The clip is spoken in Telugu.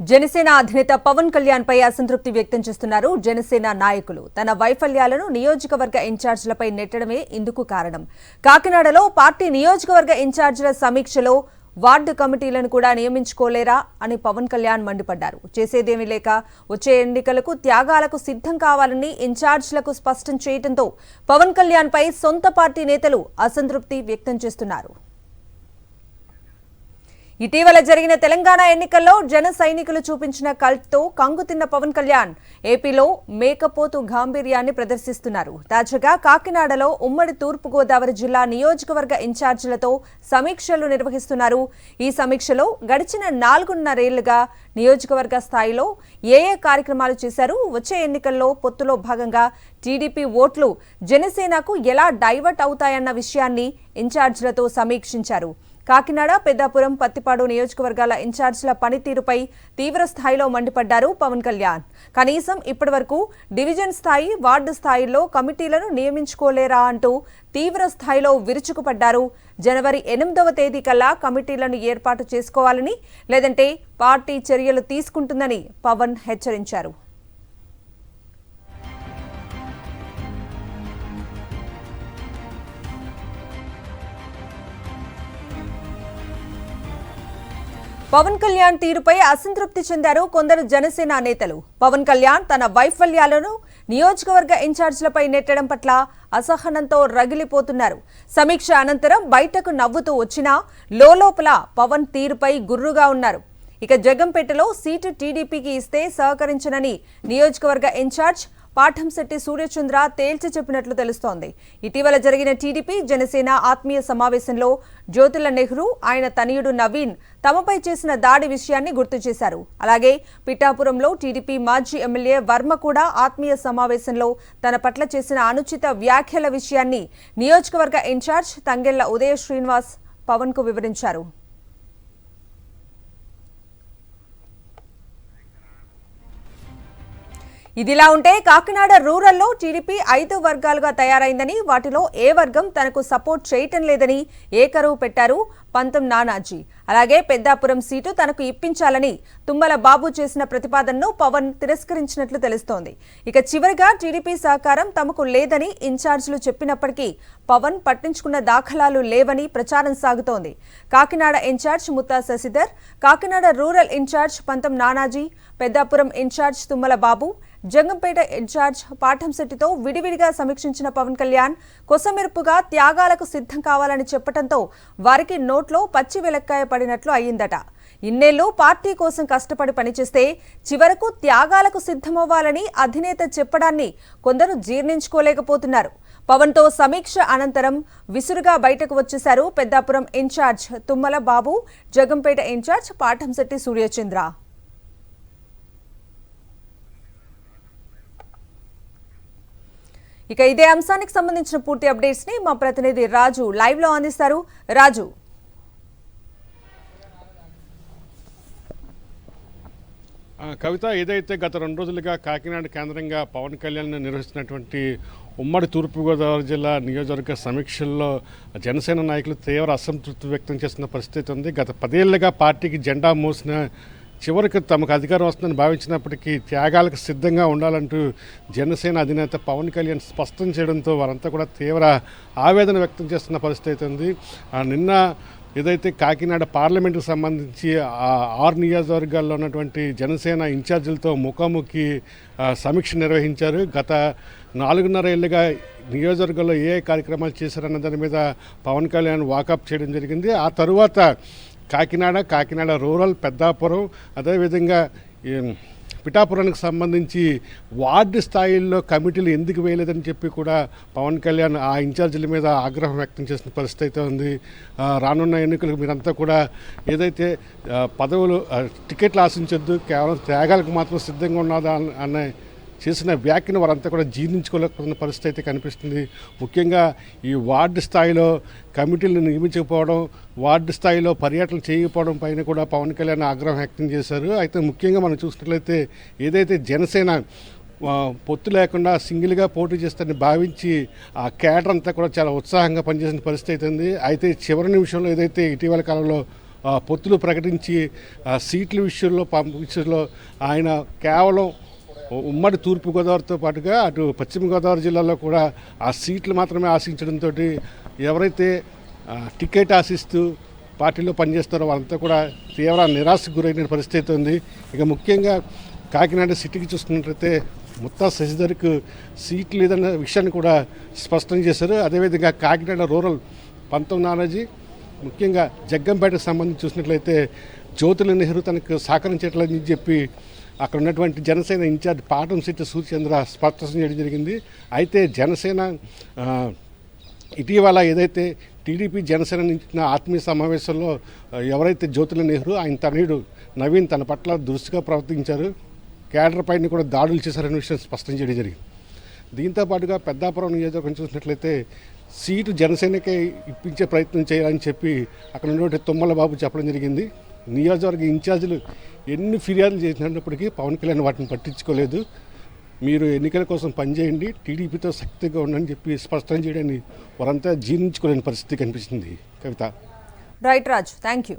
జనసేన అధినేత పవన్ కళ్యాణ్ పై అసంతృప్తి వ్యక్తం చేస్తున్నారు జనసేన నాయకులు. తన వైఫల్యాలను నియోజకవర్గ ఇన్ఛార్జీలపై నెట్టడమే ఇందుకు కారణం. కాకినాడలో పార్టీ నియోజకవర్గ ఇన్ఛార్జీల సమీక్షలో వార్డు కమిటీలను కూడా నియమించుకోలేరా అని పవన్ కళ్యాణ్ మండిపడ్డారు. చేసేదేమీ లేక వచ్చే ఎన్నికలకు త్యాగాలకు సిద్ధం కావాలని ఇన్ఛార్జీలకు స్పష్టం చేయడంతో పవన్ కళ్యాణ్ పై సొంత పార్టీ నేతలు అసంతృప్తి వ్యక్తం చేస్తున్నారు. ఇటీవల జరిగిన తెలంగాణ ఎన్నికల్లో జన సైనికులు చూపించిన కల్ట్తో కంగుతిన్న పవన్ కళ్యాణ్ ఏపీలో మేకపోతు గాంభీర్యాన్ని ప్రదర్శిస్తున్నారు. తాజాగా కాకినాడలో ఉమ్మడి తూర్పుగోదావరి జిల్లా నియోజకవర్గ ఇన్ఛార్జీలతో సమీక్షలు నిర్వహిస్తున్నారు. ఈ సమీక్షలో గడిచిన 4.5 ఏళ్లుగా నియోజకవర్గ స్థాయిలో ఏ కార్యక్రమాలు చేశారు, వచ్చే ఎన్నికల్లో పొత్తులో భాగంగా టీడీపీ ఓట్లు జనసేనకు ఎలా డైవర్ట్ అవుతాయన్న విషయాన్ని ఇన్ఛార్జీలతో సమీక్షించారు. కాకినాడ, పెద్దాపురం, పత్తిపాడు నియోజకవర్గాల ఇన్ఛార్జీల పనితీరుపై తీవ్ర స్థాయిలో మండిపడ్డారు పవన్ కళ్యాణ్. కనీసం ఇప్పటివరకు డివిజన్ స్థాయి, వార్డు స్థాయిల్లో కమిటీలను నియమించుకోలేరా అంటూ తీవ్ర స్థాయిలో విరుచుకుపడ్డారు. జనవరి 8వ తేదీ కల్లా కమిటీలను ఏర్పాటు చేసుకోవాలని, లేదంటే పార్టీ చర్యలు తీసుకుంటుందని పవన్ హెచ్చరించారు. పవన్ కళ్యాణ్ తీరుపై అసంతృప్తి చెందారు కొందరు జనసేన నేతలు. పవన్ కళ్యాణ్ తన వైఫల్యాలను నియోజకవర్గ ఇన్ఛార్జీలపై నెట్టడం పట్ల అసహనంతో రగిలిపోతున్నారు. సమీక్ష అనంతరం బయటకు నవ్వుతూ వచ్చినా లోలోపల పవన్ తీరుపై గుర్రుగా ఉన్నారు. ఇక జగంపేటలో సీటు టీడీపీకి ఇస్తే సహకరించనని నియోజకవర్గ ఇన్ఛార్జ్ పాఠంశెట్టి సూర్యచంద్ర తేల్చి చెప్పినట్లు తెలుస్తోంది. ఇటీవల జరిగిన టీడీపీ జనసేన ఆత్మీయ సమావేశంలో జ్యోతుల నెహ్రూ, ఆయన తనయుడు నవీన్ తమపై చేసిన దాడి విషయాన్ని గుర్తు చేశారు. అలాగే పిఠాపురంలో టీడీపీ మాజీ ఎమ్మెల్యే వర్మ కూడా ఆత్మీయ సమావేశంలో తన పట్ల చేసిన అనుచిత వ్యాఖ్యల విషయాన్ని నియోజకవర్గ ఇన్ఛార్జ్ తంగెళ్ల ఉదయ శ్రీనివాస్ పవన్ కు వివరించారు. ఇదిలా ఉంటే కాకినాడ రూరల్లో టీడీపీ 5 వర్గాలుగా తయారైందని, వాటిలో ఏ వర్గం తనకు సపోర్ట్ చేయటం లేదని ఏకరువు పెట్టారు పంతం నానాజీ. అలాగే పెద్దాపురం సీటు తనకు ఇప్పించాలని తుమ్మల బాబు చేసిన ప్రతిపాదనను పవన్ తిరస్కరించినట్లు తెలుస్తోంది. ఇక చివరిగా టీడీపీ సహకారం తమకు లేదని ఇన్ఛార్జీలు చెప్పినప్పటికీ పవన్ పట్టించుకున్న దాఖలాలు లేవని ప్రచారం సాగుతోంది. Kakinada in charge Mutta Sasidhar, Kakinada rural in charge Pantham Nanaji, Peddapuram in charge Tummala Babu, Jangampeta in charge పాఠంశెట్టితో విడివిడిగా సమీక్షించిన పవన్ కళ్యాణ్ కొసమెరుపుగా త్యాగాలకు సిద్ధం కావాలని చెప్పడంతో వారికి నోట్లో పచ్చి వెలక్కాయ పడినట్లు అయ్యిందట. ఇన్నేళ్లు పార్టీ కోసం కష్టపడి పనిచేస్తే చివరకు త్యాగాలకు సిద్ధమవ్వాలని అధినేత చెప్పడాన్ని కొందరు జీర్ణించుకోలేకపోతున్నారు. పవన్తో సమీక్ష అనంతరం విసురుగా బయటకు వచ్చేశారు పెద్దాపురం ఇన్ఛార్జ్ తుమ్మల బాబు, జగంపేట ఇన్ఛార్జ్ పాఠంశెట్టి సూర్యచంద్ర. ఇక ఇదే అంశానికి సంబంధించిన పూర్తి అప్డేట్స్ ని మా ప్రతినిధి రాజు లైవ్ లో అందిస్తారు. రాజు, కవిత, ఏదైతే గత 2 రోజులుగా కాకినాడ కేంద్రంగా పవన్ కళ్యాణ్ నిర్వహిస్తున్నటువంటి ఉమ్మడి తూర్పుగోదావరి జిల్లా నియోజకవర్గ సమీక్షల్లో జనసేన నాయకులు తీవ్ర అసంతృప్తి వ్యక్తం చేస్తున్న పరిస్థితి ఉంది. గత 10 ఏళ్లుగా పార్టీకి జెండా మోసిన చివరికి తమకు అధికారం వస్తుందని భావించినప్పటికీ త్యాగాలకు సిద్ధంగా ఉండాలంటూ జనసేన అధినేత పవన్ కళ్యాణ్ స్పష్టం చేయడంతో వారంతా కూడా తీవ్ర ఆవేదన వ్యక్తం చేస్తున్న పరిస్థితి ఉంది. నిన్న ఏదైతే కాకినాడ పార్లమెంటుకు సంబంధించి 6 నియోజకవర్గాల్లో ఉన్నటువంటి జనసేన ఇన్ఛార్జీలతో ముఖాముఖి సమీక్ష నిర్వహించారు. గత 4.5 ఏళ్లుగా నియోజకవర్గంలో ఏ కార్యక్రమాలు చేశారన్న దాని మీద పవన్ కళ్యాణ్ వాకప్ చేయడం జరిగింది. ఆ తరువాత కాకినాడ రూరల్, పెద్దాపురం, అదేవిధంగా పిఠాపురానికి సంబంధించి వార్డు స్థాయిల్లో కమిటీలు ఎందుకు వేయలేదని చెప్పి కూడా పవన్ కళ్యాణ్ ఆ ఇన్ఛార్జీల మీద ఆగ్రహం వ్యక్తం చేసిన పరిస్థితి అయితే ఉంది. రానున్న ఎన్నికలకు మీరంతా కూడా ఏదైతే పదవులు, టికెట్లు ఆశించొద్దు, కేవలం త్యాగాలకు మాత్రం సిద్ధంగా ఉన్నదా అనే చేసిన వ్యాఖ్యను వారంతా కూడా జీర్ణించుకోలేకపోతున్న పరిస్థితి అయితే కనిపిస్తుంది. ముఖ్యంగా ఈ వార్డు స్థాయిలో కమిటీలను నియమించకపోవడం, వార్డు స్థాయిలో పర్యటనలు చేయకపోవడం పైన కూడా పవన్ కళ్యాణ్ ఆగ్రహం వ్యక్తం చేశారు. అయితే ముఖ్యంగా మనం చూసినట్లయితే ఏదైతే జనసేన పొత్తు లేకుండా సింగిల్గా పోటీ చేస్తారని భావించి ఆ క్యాడర్ అంతా కూడా చాలా ఉత్సాహంగా పనిచేసిన పరిస్థితి ఉంది. అయితే చివరి నిమిషంలో ఏదైతే ఇటీవల కాలంలో పొత్తులు ప్రకటించి సీట్ల విషయంలో ఆయన కేవలం ఉమ్మడి తూర్పుగోదావరితో పాటుగా అటు పశ్చిమ గోదావరి జిల్లాలో కూడా ఆ సీట్లు మాత్రమే ఆశించడంతో ఎవరైతే టికెట్ ఆశిస్తూ పార్టీలో పనిచేస్తారో వాళ్ళంతా కూడా తీవ్ర నిరాశకు గురైన పరిస్థితి ఉంది. ఇక ముఖ్యంగా కాకినాడ సిటీకి చూసుకున్నట్లయితే ముత్తా శశిధర్కు సీట్లు లేదన్న విషయాన్ని కూడా స్పష్టం చేశారు. అదేవిధంగా కాకినాడ రూరల్ పంతం నానాజీ, ముఖ్యంగా జగ్గంపేటకు సంబంధించి చూసినట్లయితే జ్యోతుల నెహ్రూ తనకు సహకరించట్లేదని చెప్పి అక్కడ ఉన్నటువంటి జనసేన ఇన్ఛార్జ్ పాటంశెట్టి సూర్యచంద్ర స్పష్టం చేయడం జరిగింది. అయితే జనసేన ఇటీవల ఏదైతే టీడీపీ జనసేన ఇచ్చిన ఆత్మీయ సమావేశంలో ఎవరైతే జ్యోతుల నెహ్రూ ఆయన తనయుడు నవీన్ తన పట్ల దురుసుగా ప్రవర్తించారు, క్యాడర్ పైన కూడా దాడులు చేశారనే విషయం స్పష్టం చేయడం జరిగింది. దీంతో పాటుగా పెద్దాపురం నియోజకవర్గం చూసినట్లయితే సీటు జనసేనకే ఇప్పించే ప్రయత్నం చేయాలని చెప్పి అక్కడ ఉన్నటువంటి తుమ్మల బాబు చెప్పడం జరిగింది. నియోజకవర్గ ఇన్ఛార్జీలు ఎన్ని ఫిర్యాదులు చేసినప్పటికీ పవన్ కళ్యాణ్ వాటిని పట్టించుకోలేదు. మీరు ఎన్నికల కోసం పనిచేయండి, టీడీపీతో శక్తిగా ఉండని చెప్పి స్పష్టం చేయడాన్ని వారంతా జీర్ణించుకోలేని పరిస్థితి కనిపిస్తుంది. Kavitha. Right Raj, thank you.